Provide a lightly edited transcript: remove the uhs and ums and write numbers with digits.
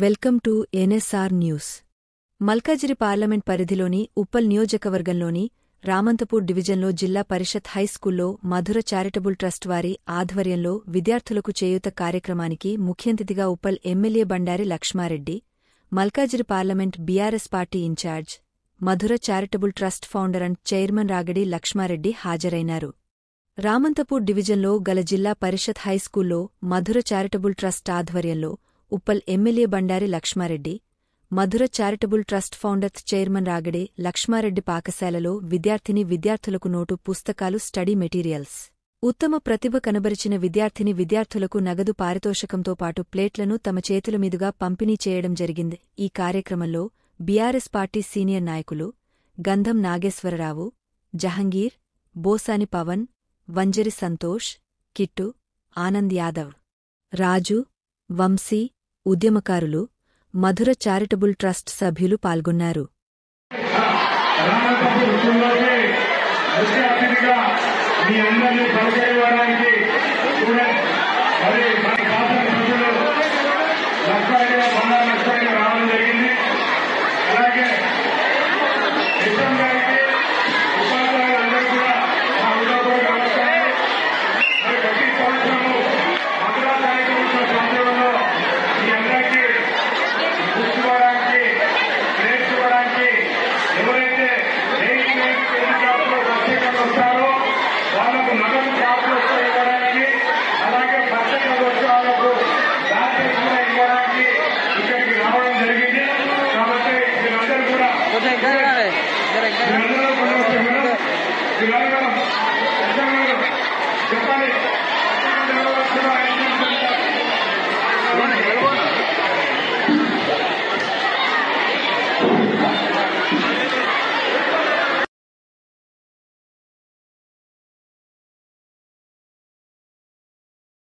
Welcome to NSR news. Malkajgiri parliament పరిధిలోని ఉప్పల్ నియోజకవర్గంలోని రామంతపూర్ డివిజన్లో జిల్లా పరిషత్ హైస్కూల్లో మధుర చారిటబుల్ ట్రస్ట్ వారి ఆధ్వర్యంలో విద్యార్థులకు చేయూత కార్యక్రమానికి ముఖ్యఅతిథిగా Uppal MLA Bandari Laxma Reddy, Malkajgiri parliament BRS party incharge, Madhura charitable trust founder and chairman Ragadi Laxma Reddy హాజరైనారు. Ramanthapur డివిజన్లో గల జిల్లా పరిషత్ హైస్కూల్లో మధుర చారిటబుల్ ట్రస్ట్ ఆధ్వర్యంలో Uppal MLA Bandari Lakshma Reddy, Madhura charitable trust founder chairman Ragade Lakshma Reddy పాఠశాలలో విద్యార్థులకు నోటు పుస్తకాలు, స్టడీ మెటీరియల్స్, ఉత్తమ ప్రతిభ కనబరిచిన విద్యార్థులకు నగదు పారితోషకంతో పాటు ప్లేట్లను తమ చేతుల మీదుగా పంపిణీ చేయడం జరిగింది. ఈ కార్యక్రమంలో బీఆర్ఎస్ పార్టీ సీనియర్ నాయకులు గంధం నాగేశ్వరరావు, జహంగీర్, బోసాని పవన్, వంజరి సంతోష్, కిట్టు, ఆనంద్ యాదవ్, రాజు, వంశీ, ఉద్యమకారులు, మధుర చారిటబుల్ ట్రస్ట్ సభ్యులు పాల్గొన్నారు. రామంతపూర్ జిల్లాకి ముఖ్య అతిథిగా మీ అందరినీ పరిచయం